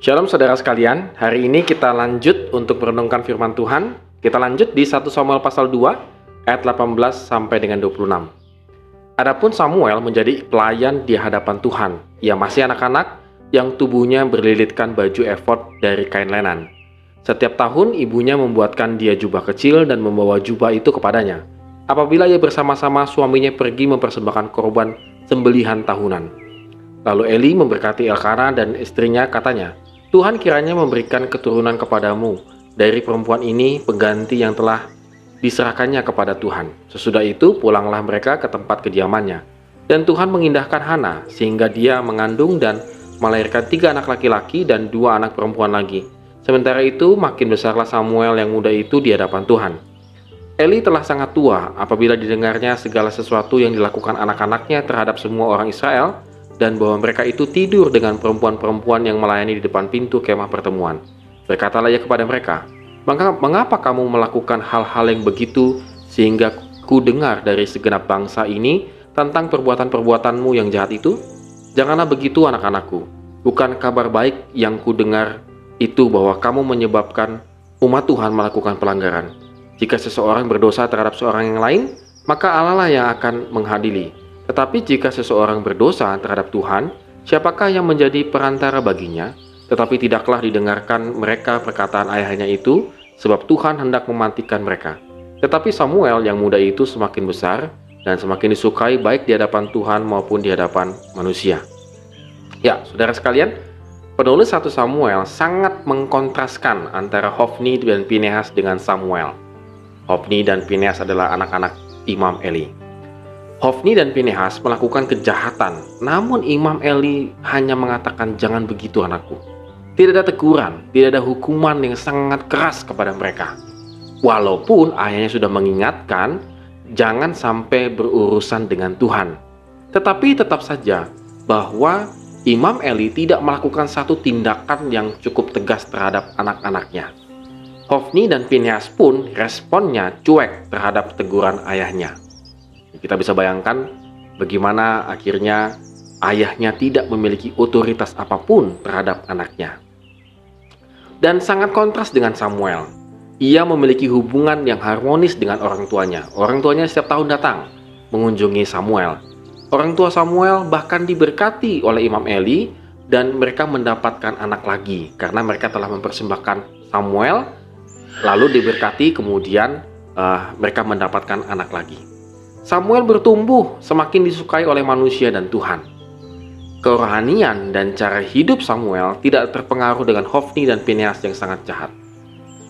Shalom saudara sekalian, hari ini kita lanjut untuk merenungkan firman Tuhan. Kita lanjut di 1 Samuel pasal 2 ayat 18 sampai dengan 26. Adapun Samuel menjadi pelayan di hadapan Tuhan. Ia masih anak-anak yang tubuhnya berlilitkan baju efod dari kain lenan. Setiap tahun ibunya membuatkan dia jubah kecil dan membawa jubah itu kepadanya. Apabila ia bersama-sama suaminya pergi mempersembahkan korban sembelihan tahunan. Lalu Eli memberkati Elkana dan istrinya, katanya, Tuhan kiranya memberikan keturunan kepadamu dari perempuan ini pengganti yang telah diserahkannya kepada Tuhan. Sesudah itu pulanglah mereka ke tempat kediamannya. Dan Tuhan mengindahkan Hana sehingga dia mengandung dan melahirkan 3 anak laki-laki dan 2 anak perempuan lagi. Sementara itu makin besarlah Samuel yang muda itu di hadapan Tuhan. Eli telah sangat tua apabila didengarnya segala sesuatu yang dilakukan anak-anaknya terhadap semua orang Israel, dan bahwa mereka itu tidur dengan perempuan-perempuan yang melayani di depan pintu kemah pertemuan. Berkatalah ia kepada mereka, mengapa kamu melakukan hal-hal yang begitu, sehingga ku dengar dari segenap bangsa ini tentang perbuatan-perbuatanmu yang jahat itu? Janganlah begitu anak-anakku, bukan kabar baik yang ku dengar itu bahwa kamu menyebabkan umat Tuhan melakukan pelanggaran. Jika seseorang berdosa terhadap seorang yang lain, maka Allah lah yang akan menghadili. Tetapi jika seseorang berdosa terhadap Tuhan, siapakah yang menjadi perantara baginya? Tetapi tidaklah didengarkan mereka perkataan ayahnya itu, sebab Tuhan hendak mematikan mereka. Tetapi Samuel yang muda itu semakin besar dan semakin disukai baik di hadapan Tuhan maupun di hadapan manusia. Ya, saudara sekalian, penulis 1 Samuel sangat mengkontraskan antara Hofni dan Pinehas dengan Samuel. Hofni dan Pinehas adalah anak-anak Imam Eli. Hofni dan Pinehas melakukan kejahatan, namun Imam Eli hanya mengatakan, jangan begitu anakku. Tidak ada teguran, tidak ada hukuman yang sangat keras kepada mereka. Walaupun ayahnya sudah mengingatkan, jangan sampai berurusan dengan Tuhan. Tetapi tetap saja bahwa Imam Eli tidak melakukan satu tindakan yang cukup tegas terhadap anak-anaknya. Hofni dan Pinehas pun responnya cuek terhadap teguran ayahnya. Kita bisa bayangkan bagaimana akhirnya ayahnya tidak memiliki otoritas apapun terhadap anaknya. Dan sangat kontras dengan Samuel. Ia memiliki hubungan yang harmonis dengan orang tuanya. Orang tuanya setiap tahun datang mengunjungi Samuel. Orang tua Samuel bahkan diberkati oleh Imam Eli dan mereka mendapatkan anak lagi karena mereka telah mempersembahkan Samuel, lalu diberkati, kemudian mereka mendapatkan anak lagi. Samuel bertumbuh semakin disukai oleh manusia dan Tuhan. Kerohanian dan cara hidup Samuel tidak terpengaruh dengan Hofni dan Pinehas yang sangat jahat.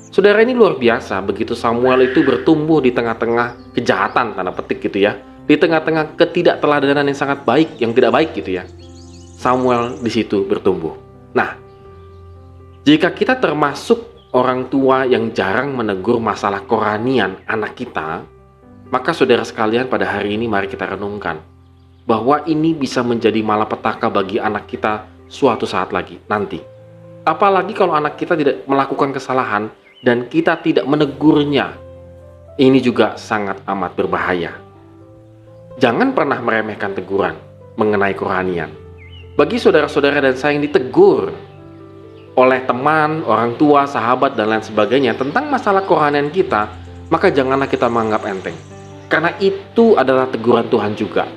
Saudara, ini luar biasa begitu Samuel itu bertumbuh di tengah-tengah kejahatan, tanda petik gitu ya. Di tengah-tengah ketidakteladanan yang sangat baik, yang tidak baik gitu ya. Samuel di situ bertumbuh. Nah, jika kita termasuk orang tua yang jarang menegur masalah kerohanian anak kita, maka saudara sekalian, pada hari ini mari kita renungkan bahwa ini bisa menjadi malapetaka bagi anak kita suatu saat lagi nanti. Apalagi kalau anak kita tidak melakukan kesalahan dan kita tidak menegurnya. Ini juga sangat amat berbahaya. Jangan pernah meremehkan teguran mengenai kerohanian. Bagi saudara-saudara dan saya yang ditegur oleh teman, orang tua, sahabat, dan lain sebagainya tentang masalah kerohanian kita, maka janganlah kita menganggap enteng. Karena itu adalah teguran Tuhan juga,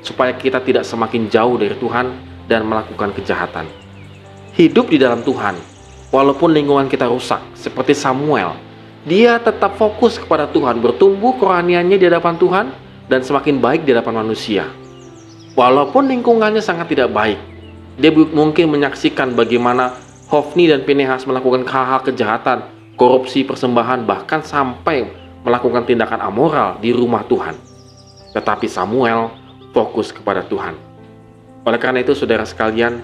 supaya kita tidak semakin jauh dari Tuhan dan melakukan kejahatan. Hidup di dalam Tuhan, walaupun lingkungan kita rusak, seperti Samuel, dia tetap fokus kepada Tuhan, bertumbuh kerohaniannya di hadapan Tuhan, dan semakin baik di hadapan manusia. Walaupun lingkungannya sangat tidak baik, dia mungkin menyaksikan bagaimana Hofni dan Pinehas melakukan hal-hal kejahatan, korupsi persembahan, bahkan sampai melakukan tindakan amoral di rumah Tuhan. Tetapi Samuel fokus kepada Tuhan. Oleh karena itu saudara sekalian,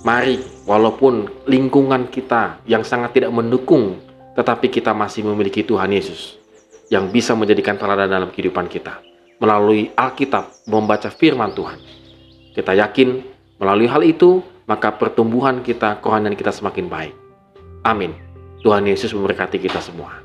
mari walaupun lingkungan kita yang sangat tidak mendukung, tetapi kita masih memiliki Tuhan Yesus yang bisa menjadikan teladan dalam kehidupan kita. Melalui Alkitab, membaca firman Tuhan. Kita yakin melalui hal itu, maka pertumbuhan kita, kerohanian kita semakin baik. Amin. Tuhan Yesus memberkati kita semua.